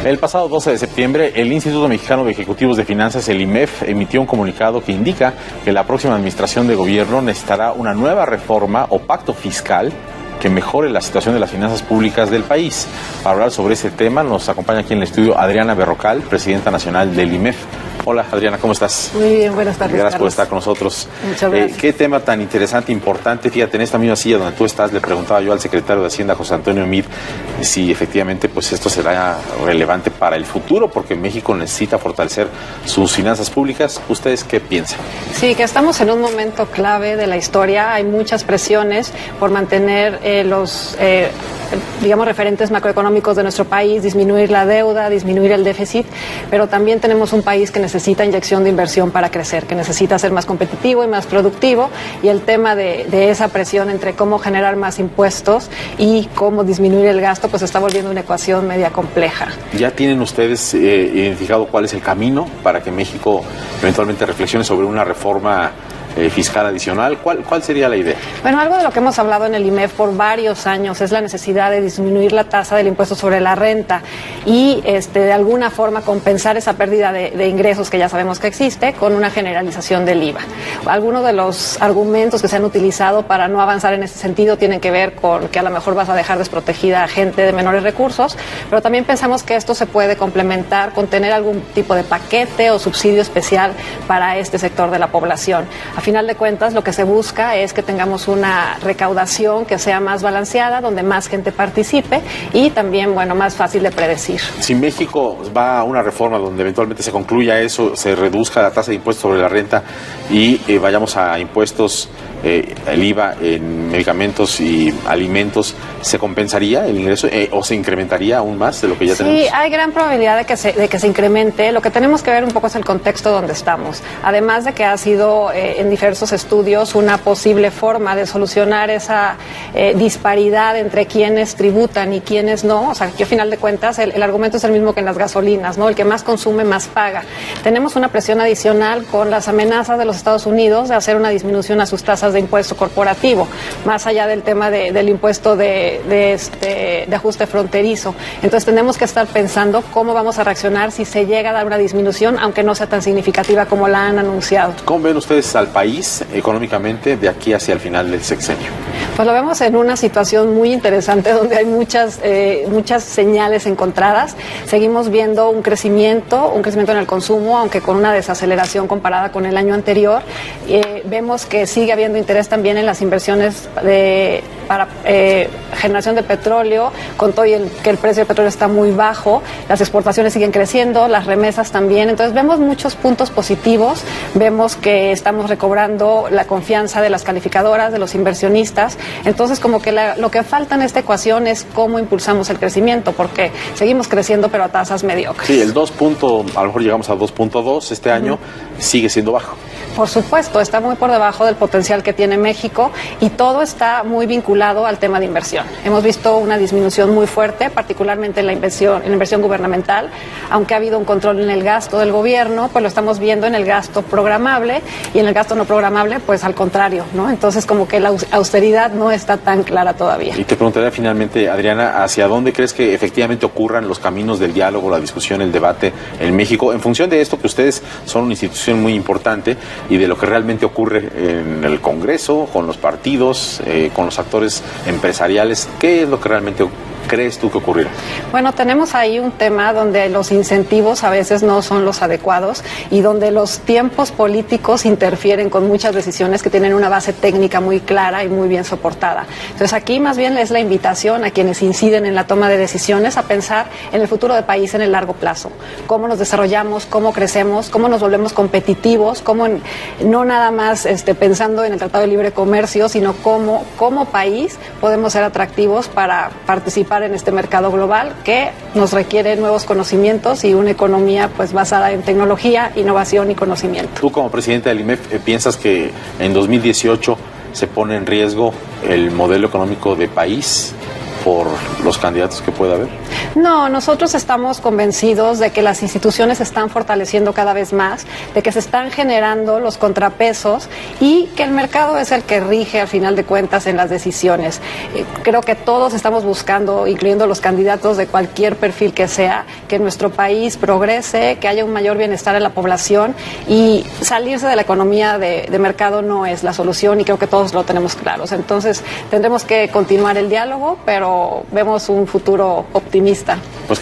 El pasado 12 de septiembre, el Instituto Mexicano de Ejecutivos de Finanzas, el IMEF, emitió un comunicado que indica que la próxima administración de gobierno necesitará una nueva reforma o pacto fiscal que mejore la situación de las finanzas públicas del país. Para hablar sobre ese tema, nos acompaña aquí en el estudio Adriana Berrocal, presidenta nacional del IMEF. Hola, Adriana, ¿cómo estás? Muy bien, buenas tardes. Gracias por estar con nosotros. Muchas gracias. Qué tema tan interesante, importante. Fíjate, en esta misma silla donde tú estás, le preguntaba yo al secretario de Hacienda, José Antonio Meade, si efectivamente pues esto será relevante para el futuro, porque México necesita fortalecer sus finanzas públicas. ¿Ustedes qué piensan? Sí, que estamos en un momento clave de la historia. Hay muchas presiones por mantener los referentes macroeconómicos de nuestro país, disminuir la deuda, disminuir el déficit, pero también tenemos un país que necesita inyección de inversión para crecer, que necesita ser más competitivo y más productivo, y el tema de esa presión entre cómo generar más impuestos y cómo disminuir el gasto, pues está volviendo una ecuación media compleja. ¿Ya tienen ustedes identificado cuál es el camino para que México eventualmente reflexione sobre una reforma fiscal adicional? ¿Cuál sería la idea? Bueno, algo de lo que hemos hablado en el IMEF por varios años es la necesidad de disminuir la tasa del impuesto sobre la renta y de alguna forma compensar esa pérdida de ingresos que ya sabemos que existe con una generalización del IVA. Algunos de los argumentos que se han utilizado para no avanzar en ese sentido tienen que ver con que a lo mejor vas a dejar desprotegida a gente de menores recursos, pero también pensamos que esto se puede complementar con tener algún tipo de paquete o subsidio especial para este sector de la población. A final de cuentas, lo que se busca es que tengamos una recaudación que sea más balanceada, donde más gente participe y también, más fácil de predecir. Si México va a una reforma donde eventualmente se concluya eso, se reduzca la tasa de impuestos sobre la renta y vayamos a impuestos, el IVA en medicamentos y alimentos, ¿se compensaría el ingreso o se incrementaría aún más de lo que ya tenemos? Sí, hay gran probabilidad de que se incremente. Lo que tenemos que ver un poco es el contexto donde estamos. Además de que ha sido en diversos estudios una posible forma de solucionar esa disparidad entre quienes tributan y quienes no. O sea, que a final de cuentas el argumento es el mismo que en las gasolinas, ¿no? El que más consume, más paga. Tenemos una presión adicional con las amenazas de los Estados Unidos de hacer una disminución a sus tasas de impuesto corporativo, más allá del tema del impuesto de ajuste fronterizo. Entonces tenemos que estar pensando cómo vamos a reaccionar si se llega a dar una disminución, aunque no sea tan significativa como la han anunciado. ¿Cómo ven ustedes al país económicamente de aquí hacia el final del sexenio? Pues lo vemos en una situación muy interesante donde hay muchas señales encontradas. Seguimos viendo un crecimiento en el consumo, aunque con una desaceleración comparada con el año anterior. Vemos que sigue habiendo interés también en las inversiones para generación de petróleo, con todo que el precio del petróleo está muy bajo, las exportaciones siguen creciendo, las remesas también. Entonces vemos muchos puntos positivos, vemos que estamos recobrando la confianza de las calificadoras, de los inversionistas. Entonces como que lo que falta en esta ecuación es cómo impulsamos el crecimiento, porque seguimos creciendo pero a tasas mediocres. Sí, a lo mejor llegamos a 2.2 este año, sigue siendo bajo. Por supuesto, está muy por debajo del potencial que tiene México y todo está muy vinculado al tema de inversión. Hemos visto una disminución muy fuerte, particularmente en la inversión gubernamental, aunque ha habido un control en el gasto del gobierno, pues lo estamos viendo en el gasto programable y en el gasto no programable, pues al contrario, ¿no? Entonces como que la austeridad no está tan clara todavía. Y te preguntaría finalmente, Adriana, ¿hacia dónde crees que efectivamente ocurran los caminos del diálogo, la discusión, el debate en México, en función de esto que ustedes son una institución muy importante y de lo que realmente ocurre en el Congreso, con los partidos, con los actores empresariales? ¿Qué es lo que realmente crees tú que ocurrirá? Bueno, tenemos ahí un tema donde los incentivos a veces no son los adecuados y donde los tiempos políticos interfieren con muchas decisiones que tienen una base técnica muy clara y muy bien soportada. Entonces aquí más bien es la invitación a quienes inciden en la toma de decisiones a pensar en el futuro del país en el largo plazo. Cómo nos desarrollamos, cómo crecemos, cómo nos volvemos competitivos, no nada más pensando en el Tratado de Libre Comercio, sino cómo como país podemos ser atractivos para participar en este mercado global que nos requiere nuevos conocimientos y una economía pues basada en tecnología, innovación y conocimiento. Tú como presidenta del IMEF, ¿piensas que en 2018 se pone en riesgo el modelo económico de país por los candidatos que pueda haber? No, nosotros estamos convencidos de que las instituciones se están fortaleciendo cada vez más, de que se están generando los contrapesos y que el mercado es el que rige al final de cuentas en las decisiones. Creo que todos estamos buscando, incluyendo los candidatos de cualquier perfil que sea, que nuestro país progrese, que haya un mayor bienestar en la población, y salirse de la economía de mercado no es la solución, y creo que todos lo tenemos claros. Entonces tendremos que continuar el diálogo, pero vemos un futuro optimista. Pues